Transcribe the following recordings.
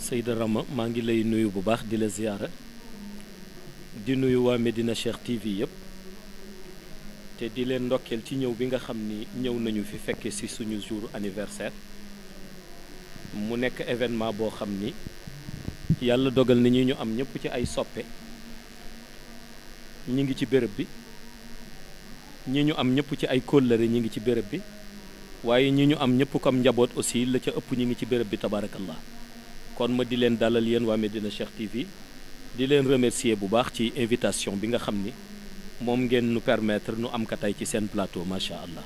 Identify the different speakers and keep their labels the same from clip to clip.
Speaker 1: Seyda Rama maa ngi lay nuyu bu baax di la ziyaara di nuyu waa Medina Cheikh TV yëpp te di leen ndokkeel ci ñëw bi nga xam ni ñëw nañu fi fekke ci suñu jour anniversaire mu nekk événement boo xam ni yàlla dogal na ñi ñu am ñëpp ci ay soppe ñi ngi ci béréb bi ñi ñu am ñëpp ci ay kóllëre ñi ngi ci béréb bi waaye ñi ñu am ñëpp comme njaboot aussi la ca ëpp ñi ngi ci béréb bi tabarakallah kon ma di leen dalal yéen waa Medina Cheikh TV di leen remercier bu baax ci invitation bi nga xam ni moom ngeen nu permettre nu am ka tey ci seen plateau macha allah.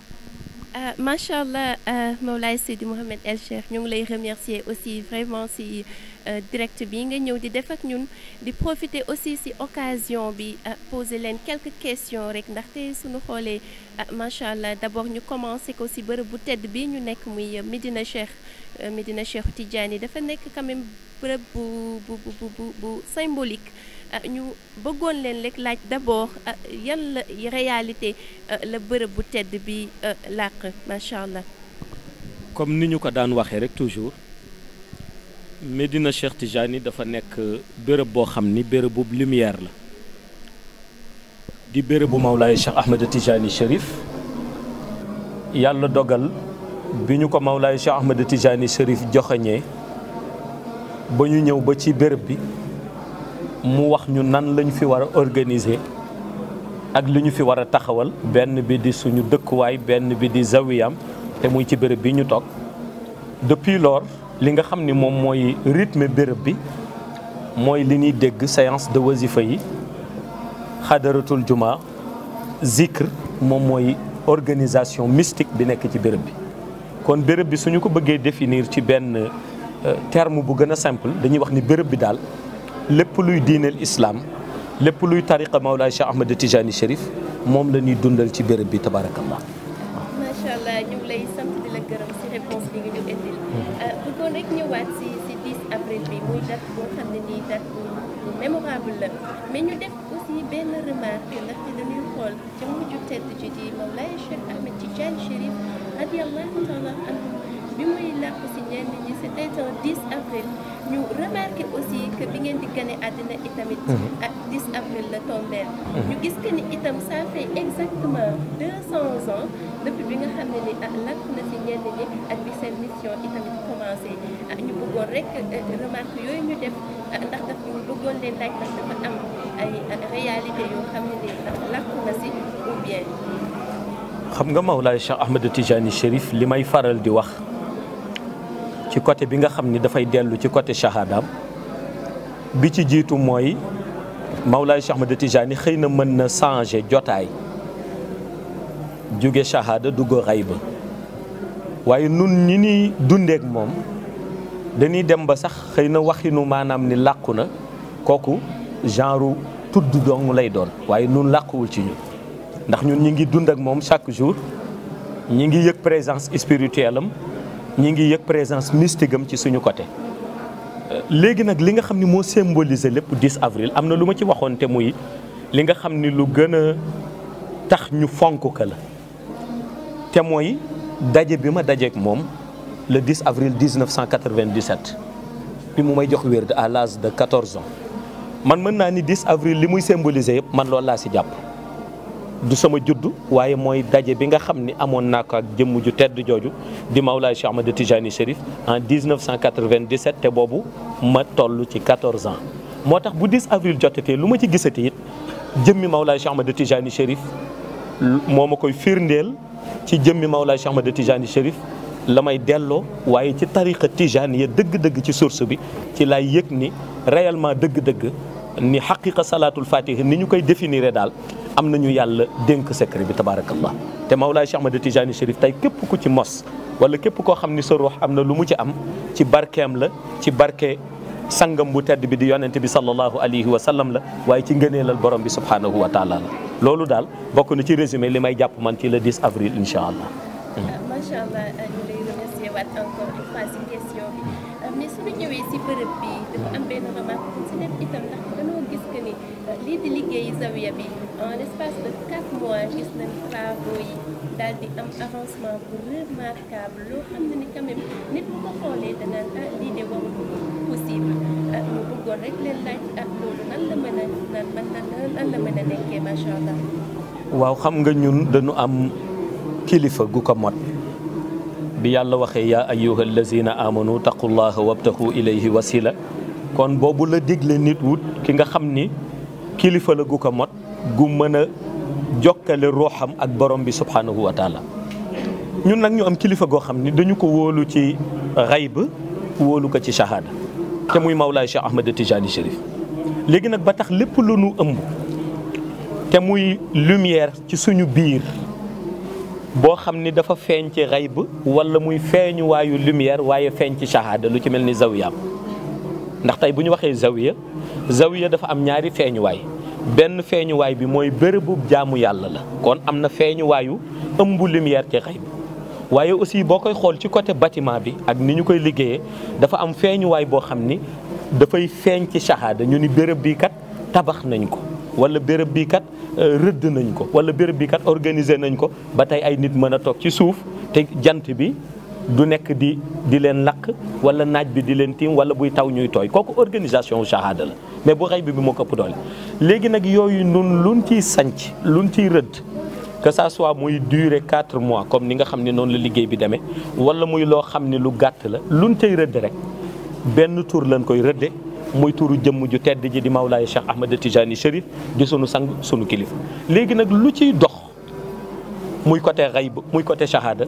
Speaker 2: macha allah Mawlaay Seydi Mouhamed El Cheikh ñu ngi lay remercier aussi vraiment si direct bi nga ñëw di def ak ñun di profiter aussi si occasion bi poser leen quelques questions rek ndaxte suñu xoolee macha allah d'abord ñu commencé ko si bërëb bu tedd bi ñu nekk muy Medina Cheikh Tidiane dafa nekk quand même bërëb bu symbolique. ñu bëggoon leen rek laaj d'abord yan la réalité la bërëb bu tedd bi làq macha allah.
Speaker 1: comme ni ñu ko daan waxee rek toujours Medina Cheikh Tidiane dafa nekk bërëb boo xam ni bërëb bu lumière la di bërëb bu Mawlaay Cheikh Ahmed Tidiane Chérif yàlla dogal bi ñu ko Mawlaay Cheikh Ahmed Tidiane Chérif joxañee ba ñu ñëw ba ci bërëb bi. mu wax ñu nan lañu fi war a organiser ak li ñu fi war a taxawal benn bi di suñu dëkkuwaay benn bi di zawiyam te muy ci béréb bi ñu toog depuis lors li nga xam ni moom mooy rythme béréb bi mooy li ñuy dégg séance de wazifa yi xadaratul juma zikr moom mooy organisation mystique bi nekk ci béréb bi kon béréb bi suñu ko bëggee définir ci benn terme bu gën a simple dañuy wax ni béréb bi daal lépp luy diineel islam lépp luy tariqa Mawlaay Cheikh Ahmed Tijani Chérif moom la ñuy dundal ci béréb bi tabarakallah.
Speaker 2: macha allah ñu ngi lay sant di la gërëm si réponse bi nga ñu indil. bëggoon rek ñëwaat si 10 avril bi muy date boo xam ne nii date bu mémorable la mais ñu def aussi benn remarque ndaxte dañuy xool ci mujju tedd ji di Mawlaay Cheikh Ahmed Tijani Chérif radiyallahu taala anhu bi muy làq si ñenn ñi c'était un 10 avril. ñu remarqué aussi que bi ngeen di gane àddina itamit ak 10 avril la tombeel ñu gis que ni itam ça fait exactement 200 ans depuis bi nga xam ne ni lakk na si ñenn ñi ak bi seen mission itamit commencé ñu bëggoon rek remarque yooyu ñu def ndax daf ñu bëggoon leen laaj ndax dafa am ay réalité yoo xam ne ni ndax lakk na si ou bien.
Speaker 1: xam nga Mawlaay Cheikh Ahmed Tijani Chérif li may faral di wax ci côté bi nga xam ni dafay dellu ci côté shahadaam bi ci jiitu mooy Mawlaay Cheikh Ahmed Tijani xëy na mën na changer jotaay jóge shahada dugg xayba waaye nun ñi ni dundeek moom dañuy dem ba sax xëy na waxinu maanaam ni làqu na kooku genre tudd dong lay doon waaye nun làquwul ci ñun ndax ñun ñi ngi dund ak moom chaque jour ñi ngi yëg présence spirituelle am ñi ngi yëg présence mystique am ci suñu côté léegi nag li nga xam ni moo symboliser lépp 10 avril am na lu ma ci waxoon te muy li nga xam ni lu gën a tax ñu fonk ka la te mooy daje bi ma dajeek moom le 10 avril 1997 bi mu may jox wérd à l'âge de 14 ans man mën naa ni 10 avril li muy symboliser yëpp man loolu laa si jàpp du sama juddu waaye mooy daje bi nga xam ni amoon naa ko ak jëmm ju tedd jooju di Mawlaay Cheikh Ahmed Tijani Chérif en 1997 te boobu ma toll ci 14 ans moo tax bu 10 avril jotatee lu ma ci gisati it jëmmi Mawlaay Cheikh Ahmed Tijani Chérif moo ma koy firndeel ci jëmmi Mawlaay Cheikh Ahmed Tijani Chérif la may delloo waaye ci tariqa Tijani ya dëgg-dëgg ci source bi ci laay yëg ni réellement dëgg-dëgg ni xaqiqa salaatul fatiha ni ñu koy définir daal am nañu yàlla dénk secret bi tabarakallah te Mawlaay Cheikh Ahmed Tijani Chérif tey képp ku ci mos wala képp koo xam ni sa ruux am na lu mu ci am ci barkeem la ci barke sangam bu tedd bi di yonente bi sallallahu alayhi wa sallam la waaye ci ngëneelal borom bi subhanahu wa taala la loolu daal bokk na ci résumé li may jàpp man ci le 10 avril incha allah.
Speaker 2: macha allah ñu lay remercier waat encore une fois si question bi mais suñu ñëwee si bërëb bi dafa am benn remarque bu si def itam ndax dañoo gis que ni lii di liggéey zawiya bi en l'espace de 4 mois gis nañ travaux yi daal di am avancement bu remarquable loo xam ne ni quand même nit bu ko xoolee danaan lii de warul possible bëggoon rek leen laaj loolu nan la mën a nekkee macha allah.
Speaker 1: waaw xam nga ñun dañu am kilifa gu ko mot bi yàlla waxee yaa ayyuha allazina amanu taqullaha wabtaxu ilayhi wasila kon boobu la digle nit wut ki nga xam ni kilifa la gu ko mot gu mën a jokkale ruuxam ak borom bi subhanahu wa taala. ñun nag ñu am kilifa goo xam ni dañu ko wóolu ci xayb wóolu ko ci shahada te muy Mawlaay Cheikh Ahmed Tijani Chérif. léegi nag ba tax lépp lu nu ëmb te muy lumière ci suñu biir boo xam ni dafa feeñ ci xayb wala muy feeñu waayu lumière waaye feeñ ci shahada lu ci mel ni zawiyaam ndax tey bu ñu waxee zawiya dafa am ñaari feeñuwaay benn feeñuwaay bi mooy bërëbu jaamu yàlla la kon am na feeñuwaayu ëmb lumière ci xayb waaye aussi boo koy xool ci côté bâtiment bi ak ni ñu koy liggéeyee dafa am feeñuwaay boo xam ni dafay feeñ ci shahada ñu ni béréb bii kat tabax nañ ko wala béréb bii kat rëdd nañ ko wala béréb bii kat organiser nañ ko ba tey ay nit mën a toog ci suuf te jant bi du nekk di leen lakk wala naaj bi di leen tiim wala buy taw ñuy tooy kooku organisation wu shahada la mais bu xayb bi moo ko ëpp doole. léegi nag yooyu nun luñ ciy sanc luñ ciy rëdd que ça soit muy durer 4 mois comme ni nga xam ne noonu la liggéey bi demee wala muy loo xam ne lu gàtt la luñ cay rëdd rek benn tur lañ koy rëdde muy turu jëmm ju tedd ji di Mawlaay Cheikh Ahmed Tijani Chérif di sunu sang sunu kilifa. léegi nag lu ciy dox muy côté xayb muy côté shahada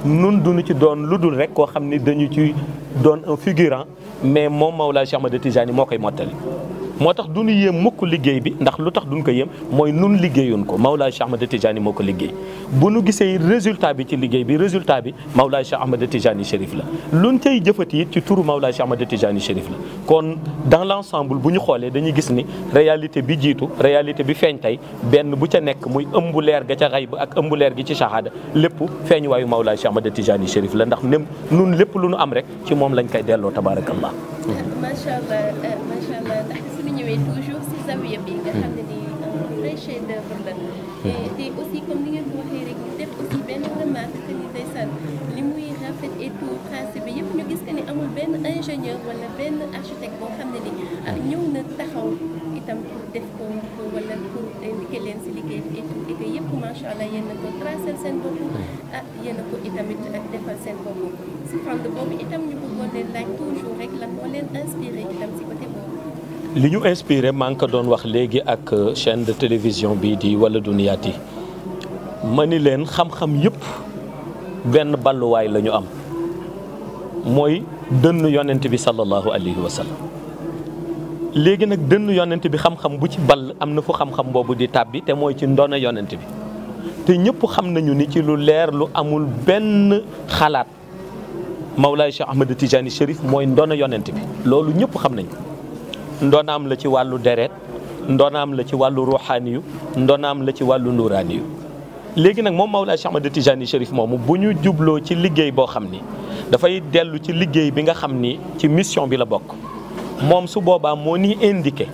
Speaker 1: nun duñu ci doon lu dul rek koo xam ni dañu ci doon un figurant mais moom Mawlaay Cheikh Ahmed Tijani moo koy mottali. moo tax du ñu yéem mukk liggéey bi ndax lu tax duñ ko yéem mooy nun liggéeyoon ko Mawlaay Cheikh Ahmed Tijani moo ko liggéey bu nu gisee résultat bi ci liggéey bi résultat bi Mawlaay Cheikh Ahmed Tijani Chérif la luñ cay jëfati it ci turu Mawlaay Cheikh Ahmed Tijani Chérif la kon dans l'ensemble bu ñu xoolee dañuy gis ni réalité bi jiitu réalité bi feeñ tey benn bu ca nekk muy ëmb leer ga ca xayb ak ëmb leer gi ci shahada lépp feeñ waayu Mawlaay Cheikh Ahmed Tijani Chérif la ndax nem nun lépp lu nu am rek ci moom lañ koy delloo tabaarakallah.
Speaker 2: macha allah macha allah ndax suñu ñëwee toujours si zawiya bi nga xam ne nii vrai chef d'œuvre la te aussi comme ni ngeen ko waxee rek ñu def aussi benn remarque que ni ndeysaan li muy rafet et tout principe bi yëpp ñu gis que ni amul benn ingénieur wala benn architecte boo xam ne ni ñëw na taxaw itam pour def ko wala pour indiquer leen si liggéey bi et que yëpp macha allah yéen a ko tracé seen bopp yéen a ko itamit defal seen bopp si fànn boobu itam ñu bëggoon leen laaj toujours rek lan moo leen inspiré itam si côté boobu.
Speaker 1: li ñu inspiré maa ngi ko doon wax léegi ak chaîne de télévision bii di Waladou Niyaati ma ni leen xam-xam yëpp benn balluwaay la ñu am mooy dënn yonent bi sallallahu alayhi wa sallam léegi nag dënn yonent bi xam-xam bu ci ball am na fu xam-xam boobu di tàbbi te mooy ci ndona yonent bi te ñëpp xam nañu ni ci lu leer lu amul benn xalaat Mawlaay Cheikh Ahmed Tijani Chérif mooy ndona yonent bi loolu ñëpp xam nañ ko ndonaam la ci wàllu deret ndonaam la ci wàllu ruuxaaniyu ndonaam la ci wàllu nuuraaniyu léegi nag moom Mawlaay Cheikh Ahmed Tijani Chérif moomu bu ñu jubloo ci liggéey boo xam ni dafay dellu ci liggéey bi nga xam ni ci mission bi la bokk moom su boobaa moo ni indiqué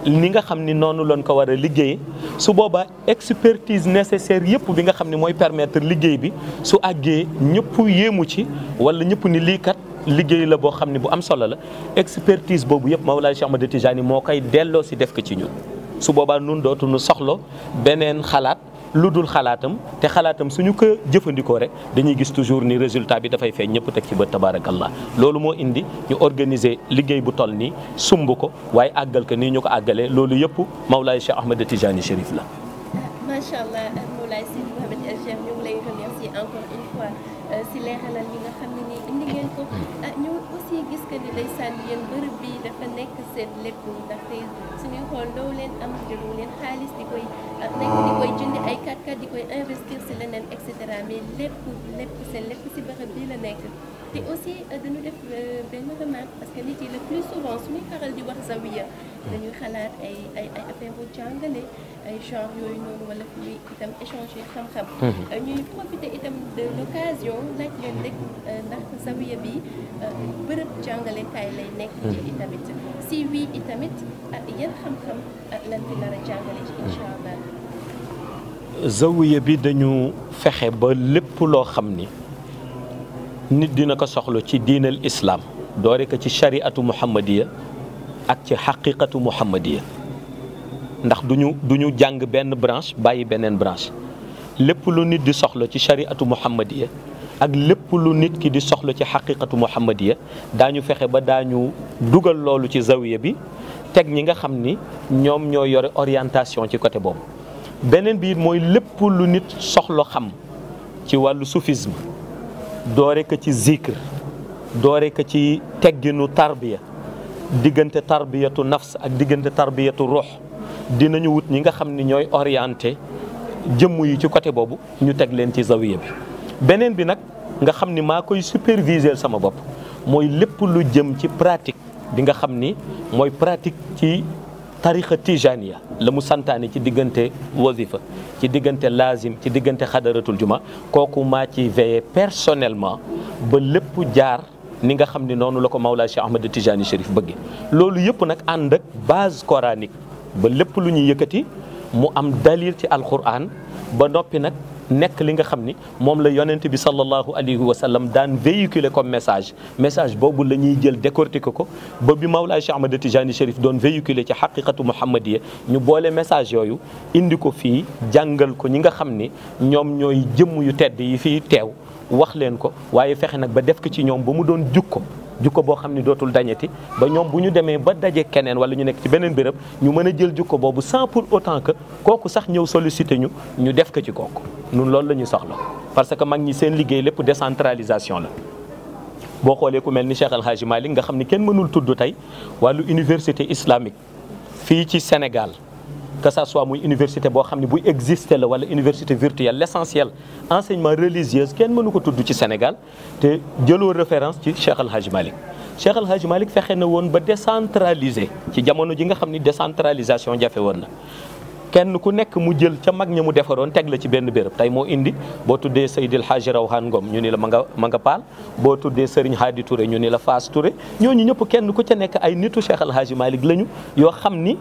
Speaker 1: ni nga xam ni noonu lañ ko war a liggéey su boobaa expertise nécessaire yëpp bi nga xam ni mooy permettre liggéey bi su àggee ñëpp yéemu ci wala ñëpp ni lii kat liggéey la boo xam ne bu am solo la expertise boobu yëpp Mawlaay Cheikh Ahmed Tijani moo koy delloo si def ko ci ñun su boobaa nun dootuñu soxla beneen xalaat lu dul xalaatam te xalaatam suñu ko jëfandikoo rek dañuy gis toujours ni résultat bi dafay feeñ ñëpp teg ci bët tabaarakallah loolu moo indi ñu organiser liggéey bu toll nii sumb ko waaye àggal ko nii ñu ko àggalee loolu yëpp Mawlaay Cheikh Ahmed Tijani Chérif la.
Speaker 2: macha allah Mawlaay Seydi Mouhamed El Cheikh ñu ngi lay remercier encore une fois si leeralal yi nga xam ne nii indi ngeen ko ñu aussi gis que ni ndeysaan yéen bërëb bi dafa nekk seen lépp ndaxte suñuy xool doo leen am jëlu leen xaalis di koy jëndi ay 4x4 di koy investir si leneen et cetera mais lépp seen lépp si bërëb bii la nekk te aussi dañu def benn remarque parce que nit yi le plus souvent suñuy faral di wax zawiya dañuy xalaat ay affaire bu jàngale ay genre yooyu noonu wala fu ñuy itam échanger xam-xam ñuy profiter itam de l'occasion laaj leen rek ndax zawiya bi bërëb jàngalekaay lay nekk ci itamit si oui itamit yan xam-xam lan fi nar a jàngale ci incha allah.
Speaker 1: zawiya bi dañu fexe ba lépp loo xam ni nit dina ko soxla ci diinal islam doore ko ci shariatu muhammadiya ak ci xaqiqatu muhammadiya ndax duñu jàng benn branche bàyyi beneen branche lépp lu nit di soxla ci shariatu muhammadiya ak lépp lu nit ki di soxla ci xaqiqatu muhammadiya daañu fexe ba daañu dugal loolu ci zawiya bi teg ñi nga xam ni ñoom ñoo yore orientation ci côté boobu. beneen bi mooy lépp lu nit soxla xam ci wàllu soufisme doore ko ci zikr doore ko ci tegginu tarbiya diggante tarbiyatu nafs ak diggante tarbiyatu ruux dinañu wut ñi nga xam ni ñooy orienté jëmm yi ci côté boobu ñu teg leen ci zawiya bi. beneen bi nag nga xam ni maa koy superviser sama bopp mooy lépp lu jëm ci pratique bi nga xam ni mooy pratique ci tariqa tijaniya la mu santaane ci diggante wazifa ci diggante lazim ci diggante xadaratul juma kooku maa ci veillé personnellement ba lépp jaar ni nga xam ni noonu la ko Mawlaa Cheikh Ahmed Tijani Chérif bëgge loolu yëpp nag ànd ak base coranique ba lépp lu ñuy yëkkati mu am dalil ci alquran ba noppi nag nekk li nga xam ni moom la yonent bi sallallahu alayhi wa sallam daan véhiculer comme message boobu la ñuy jël décortiquer ko ba bi Mawlaa Cheikh Ahmed Tijani Chérif doon véhiculer ci xaqiqatu muhammadiya ñu boole message yooyu indi ko fii jàngal ko ñi nga xam ni ñoom ñooy jëmm yu tedd yi fii teew wax leen ko waaye fexe nag ba def ko ci ñoom ba mu doon jukko boo xam ni dootul dañeti ba ñoom bu ñu demee ba daje keneen wala ñu nekk ci beneen béréb ñu mën a jël jukko boobu sans pour autant que kooku sax ñëw sollicité ñu def ko ci kooku nun loolu la ñu soxla parce que mag ñi seen liggéey lépp décentralisation la boo xoolee ku mel ni Cheikh El Hadji Malick nga xam ni kenn mënul tudd tey wàllu université islamique fii ci Sénégal que ça soit muy université boo xam ne buy exister la wala université virtuelle l'essentiel enseignement religieuse kenn mënu ko tudd ci Sénégal te jëloo référence ci Cheikh El Hadji Malick Cheikh El Hadji Malick fexe na woon ba décentraliser ci jamono ji nga xam ni décentralisation jafe woon na kenn ku nekk mu jël ca mag ña mu defaroon teg la ci benn béréb tey moo indi boo tuddee Seydil Hadji Rawhan Ngom ñu ni la ma nga Paal boo tuddee Serigne Hadi Touré ñu ni la Faas Touré ñooñu ñëpp kenn ku ca nekk ay nitu Cheikh El Hadji Malick lañu yoo xam ni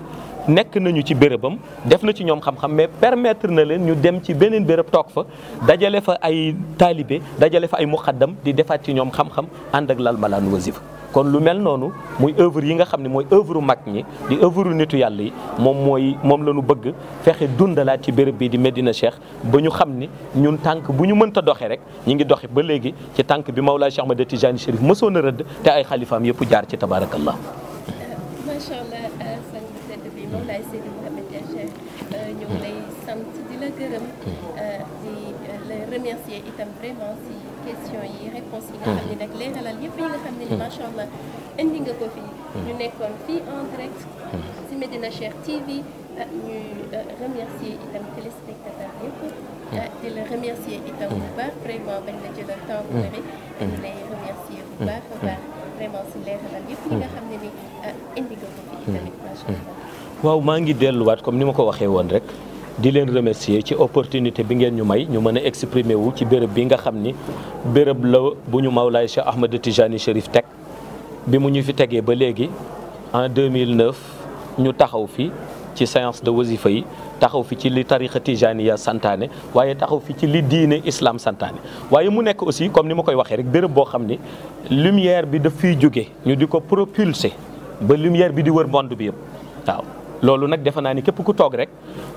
Speaker 1: nekk nañu ci bérébam def na ci ñoom xam-xam mais permettre na leen ñu dem ci beneen béréb toog fa dajale fa ay taalibe dajale fa ay muqaddam di defaat ci ñoom xam-xam ànd ak lal malaan wasifa kon lu mel noonu muy œuvre yi nga xam ne mooy œuvre mag ñi di œuvre nitu yàlla yi moom la ñu bëgg fexe dundalaat ci béréb bi di Medina Cheikh ba ñu xam ni ñun tànk bu ñu mënta doxee rek ñi ngi doxi ba léegi ci tànk bi Mawlaa Cheikh Ahmed Tijani Chérif mësoon a rëdd te ay xalifaam yëpp jaar ci tabarakallah.
Speaker 2: macha allah sang bu tedd bi Mawlaay Seydi Mouhamed El Cheikh ñu ngi lay sant di la gërëm di la remercier itam vraiment si question yi réponse yi nga xam ne nag leeralal yëpp yi nga xam ne ni macha allah indi nga ko fii ñu nekkoon fii en direct si Medina Cheikh TV ñuy remercier itam téléspectateurs yëpp di la remercier itam bu baax vraiment bañ la jëlal temps bu bëri ñu lay remercier bu baax a baax vraiment si leeralal yëpp yi nga xam ne ni indi nga ko fii itamit macha allah.
Speaker 1: waaw maa ngi delluwaat comme ni ma ko waxee woon rek di leen remercier ci opportunité bi ngeen ñu may ñu mën a exprimer wu ci béréb bi nga xam ni béréb la bu ñu Mawlaay Cheikh Ahmed Tijani Chérif teg bi mu ñu fi tegee ba léegi en 2009 ñu taxaw fi ci séance de wasifa yi taxaw fi ci li tariqa tijaniya santaane waaye taxaw fi ci li diine islam santaane waaye mu nekk aussi comme ni ma koy waxee rek béréb boo xam ni lumière bi daf fiy jóge ñu di ko propulser ba lumière bi di wër monde bi yëpp waaw loolu nag defe naa ni képp ku toog rek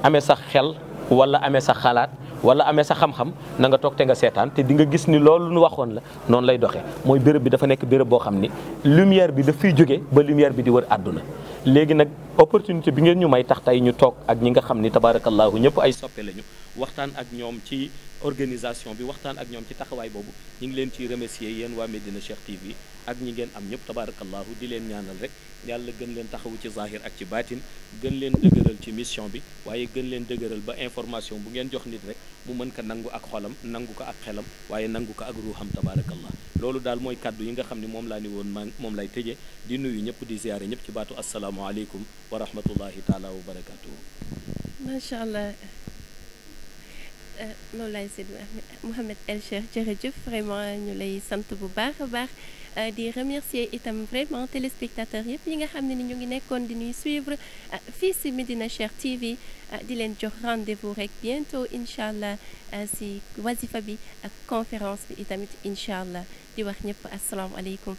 Speaker 1: amee sa xel wala amee sa xalaat wala amee sa xam-xam na nga toog te nga seetaan te di nga gis ni loolu nu waxoon la noonu lay doxee mooy béréb bi dafa nekk béréb boo xam ni lumière bi daf fiy jóge ba lumière bi di wër àdduna léegi nag opportunité bi ngeen ñu may tax tey ñu toog ak ñi nga xam ni tabarakallahu ñëpp ay soppe lañu waxtaan ak ñoom ci organisation bi waxtaan ak ñoom ci taxawaay boobu ñu ngi leen ciy remercier yéen waa Medina Cheikh TV ak ñi ngeen am ñëpp tabarakallahu di leen ñaanal rek yàlla gën leen taxawu ci zahir ak ci baatin gën leen dëgëral ci mission bi waaye gën leen dëgëral ba information bu ngeen jox nit rek mu mën ko nangu ak xolam nangu ko ak xelam waaye nangu ko ak ruuxam tabarakallah loolu daal mooy kaddu yi nga xam ne moom laa ni woon moom lay tëjee di nuyu ñëpp di ziyaare ñëpp ci baatu asalaamualeykum wa rahmatullahi taala wa barakatuhu.
Speaker 2: macha allah Mawlaay Seydi Mouhamed El Cheikh jërëjëf vraiment ñu lay sant bu baax a baax di remercier itam vraiment téléspectateurs yëpp yi nga xam ne ni ñu ngi nekkoon di ñuy suivre fii si Medina Cheikh TV di leen jox rendez-vous rek bientôt incha allah si wasifa bi ak conférence bi itamit incha allah di wax ñëpp asalaamaaleykum.